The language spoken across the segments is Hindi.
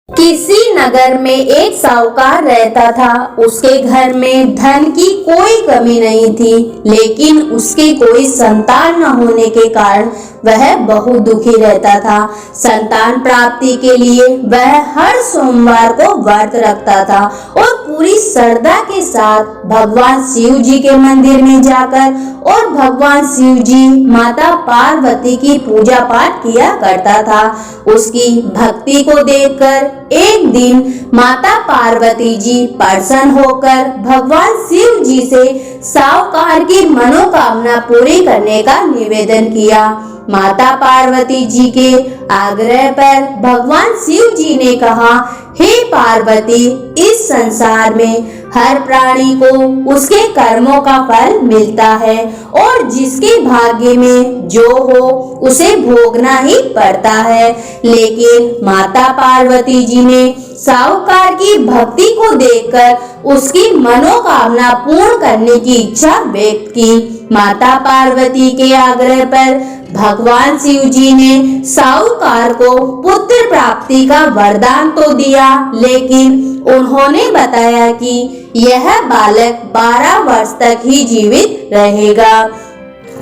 किसी नगर में एक साहूकार रहता था। उसके घर में धन की कोई कमी नहीं थी, लेकिन उसके कोई संतान न होने के कारण वह बहुत दुखी रहता था। संतान प्राप्ति के लिए वह हर सोमवार को व्रत रखता था और पूरी श्रद्धा के साथ भगवान शिव जी के मंदिर में जाकर और भगवान शिव जी माता पार्वती की पूजा पाठ किया करता था। उसकी भक्ति को देखकर एक दिन माता पार्वती जी प्रसन्न होकर भगवान शिव जी से साहूकार की मनोकामना पूरी करने का निवेदन किया। माता पार्वती जी के आग्रह पर भगवान शिव जी ने कहा, हे पार्वती, इस संसार में हर प्राणी को उसके कर्मों का फल मिलता है और जिसके भाग्य में जो हो उसे भोगना ही पड़ता है। लेकिन माता पार्वती जी ने साहूकार की भक्ति को देखकर उसकी मनोकामना पूर्ण करने की इच्छा व्यक्त की। माता पार्वती के आग्रह पर भगवान शिव जी ने साहूकार को पुत्र प्राप्ति का वरदान तो दिया, लेकिन उन्होंने बताया कि यह बालक 12 वर्ष तक ही जीवित रहेगा।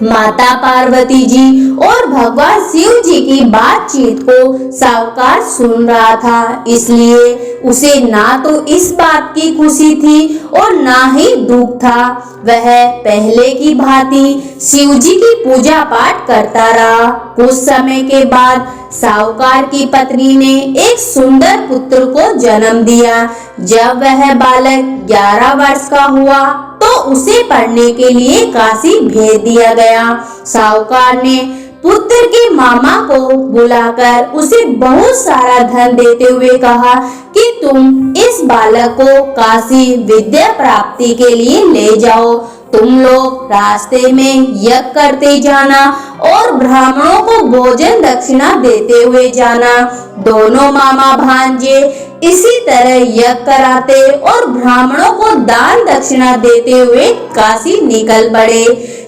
माता पार्वती जी और भगवान शिव जी की बातचीत को साहूकार सुन रहा था, इसलिए उसे ना तो इस बात की खुशी थी और ना ही दुख था। वह पहले की भांति शिव जी की पूजा पाठ करता रहा। कुछ समय के बाद साहूकार की पत्नी ने एक सुंदर पुत्र को जन्म दिया। जब वह बालक 11 वर्ष का हुआ तो उसे पढ़ने के लिए काशी भेज दिया गया। साहूकार ने पुत्र के मामा को बुलाकर उसे बहुत सारा धन देते हुए कहा कि तुम इस बालक को काशी विद्या प्राप्ति के लिए ले जाओ। तुम लोग रास्ते में यज्ञ करते जाना और ब्राह्मणों को भोजन दक्षिणा देते हुए जाना। दोनों मामा भांजे इसी तरह यज्ञ कराते और ब्राह्मणों को दान दक्षिणा देते हुए काशी निकल पड़े।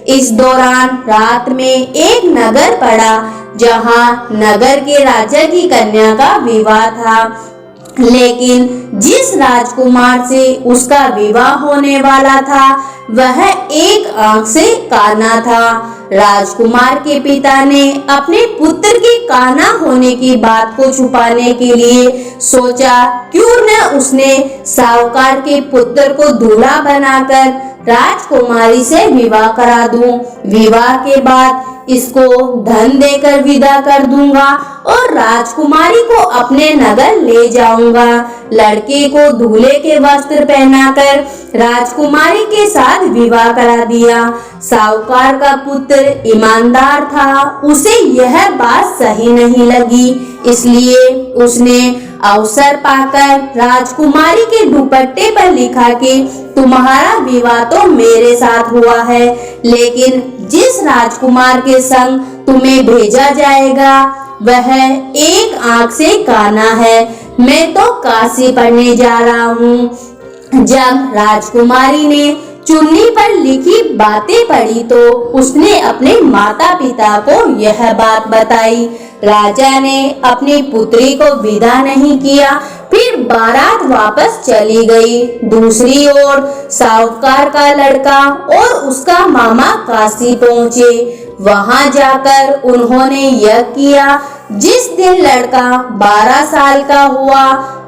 इस दौरान रात में एक नगर पड़ा, जहां नगर के राजा की कन्या का विवाह था। लेकिन जिस राजकुमार से उसका विवाह होने वाला था वह एक आंख से काना था। राजकुमार के पिता ने अपने पुत्र के काना होने की बात को छुपाने के लिए सोचा, क्यों न उसने साहूकार के पुत्र को दूल्हा बनाकर राजकुमारी से विवाह करा दूं। विवाह के बाद इसको धन देकर विदा कर दूंगा और राजकुमारी को अपने नगर ले जाऊंगा। लड़के को दूल्हे के वस्त्र पहनाकर राजकुमारी के साथ विवाह करा दिया। साहूकार का पुत्र ईमानदार था, उसे यह बात सही नहीं लगी, इसलिए उसने अवसर पाकर राजकुमारी के दुपट्टे पर लिखा कि तुम्हारा विवाह तो मेरे साथ हुआ है, लेकिन जिस राजकुमार के संग तुम्हें भेजा जाएगा वह एक आंख से काना है। मैं तो काशी पढ़ने जा रहा हूँ। जब राजकुमारी ने चुन्नी पर लिखी बातें पढ़ी तो उसने अपने माता पिता को यह बात बताई। राजा ने अपनी पुत्री को विदा नहीं किया, फिर बारात वापस चली गई। दूसरी ओर साहूकार का लड़का और उसका मामा काशी पहुँचे। वहां जाकर उन्होंने यज्ञ किया। जिस दिन लड़का 12 साल का हुआ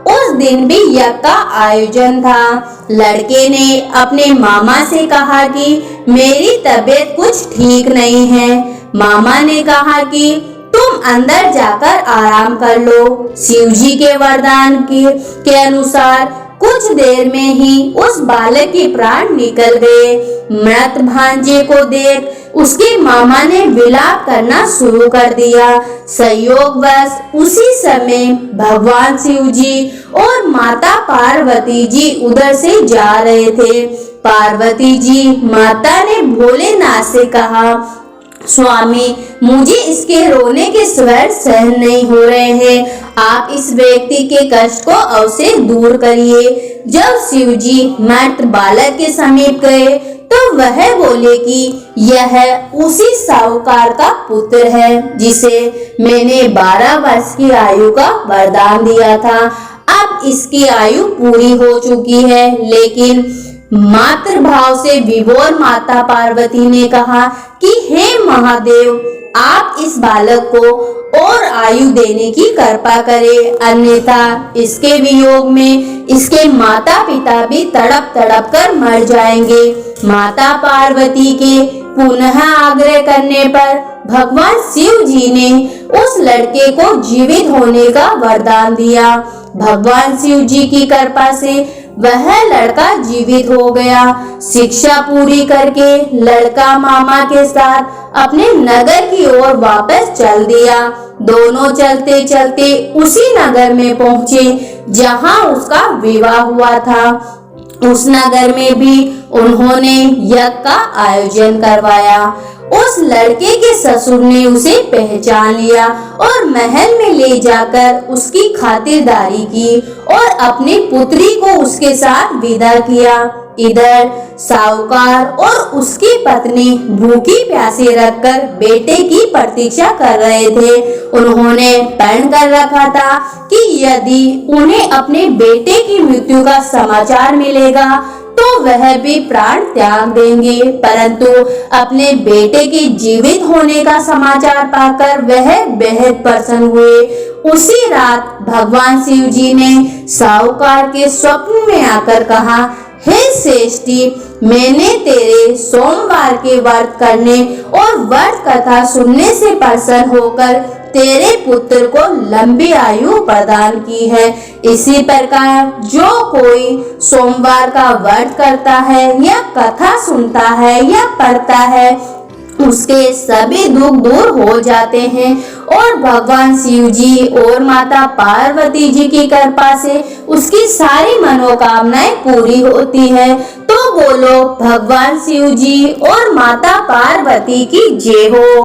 उस दिन भी यज्ञ का आयोजन था। लड़के ने अपने मामा से कहा कि मेरी तबीयत कुछ ठीक नहीं है। मामा ने कहा कि तुम अंदर जाकर आराम कर लो। शिव जी के वरदान के अनुसार कुछ देर में ही उस बालक के प्राण निकल गए। मृत भांजे को देख उसके मामा ने विलाप करना शुरू कर दिया। संयोगवश उसी समय भगवान शिव जी और माता पार्वती जी उधर से जा रहे थे। पार्वती जी माता ने भोलेनाथ से कहा, स्वामी, मुझे इसके रोने के स्वर सहन नहीं हो रहे हैं। आप इस व्यक्ति के कष्ट को अवश्य दूर करिए। जब शिव जी मृत बालक के समीप गए तो वह बोले कि यह उसी साहूकार का पुत्र है जिसे मैंने 12 वर्ष की आयु का वरदान दिया था। अब इसकी आयु पूरी हो चुकी है। लेकिन मातृभाव से विभोर माता पार्वती ने कहा कि हे महादेव, आप इस बालक को और आयु देने की कृपा करें, अन्यथा इसके वियोग में इसके माता पिता भी तड़प तड़प कर मर जाएंगे। माता पार्वती के पुनः आग्रह करने पर भगवान शिव जी ने उस लड़के को जीवित होने का वरदान दिया। भगवान शिव जी की कृपा से वह लड़का जीवित हो गया। शिक्षा पूरी करके लड़का मामा के साथ अपने नगर की ओर वापस चल दिया। दोनों चलते चलते उसी नगर में पहुंचे जहां उसका विवाह हुआ था। उस नगर में भी उन्होंने यज्ञ का आयोजन करवाया। उस लड़के के ससुर ने उसे पहचान लिया और महल में ले जाकर उसकी खातिरदारी की और अपनी पुत्री को उसके साथ विदा किया। इधर साहूकार और उसकी पत्नी भूखी प्यासी रखकर बेटे की प्रतीक्षा कर रहे थे। उन्होंने प्रण कर रखा था कि यदि उन्हें अपने बेटे की मृत्यु का समाचार मिलेगा तो वह भी प्राण त्याग देंगे, परंतु अपने बेटे के जीवित होने का समाचार पाकर वह बेहद प्रसन्न हुए। उसी रात भगवान शिव जी ने साहूकार के स्वप्न में आकर कहा, हे श्रेष्ठी, मैंने तेरे सोमवार के व्रत करने और व्रत कथा सुनने से प्रसन्न होकर तेरे पुत्र को लंबी आयु प्रदान की है। इसी प्रकार जो कोई सोमवार का व्रत करता है या कथा सुनता है या पढ़ता है उसके सभी दुख दूर हो जाते हैं और भगवान शिव जी और माता पार्वती जी की कृपा से उसकी सारी मनोकामनाएं पूरी होती है। तो बोलो भगवान शिव जी और माता पार्वती की जय हो।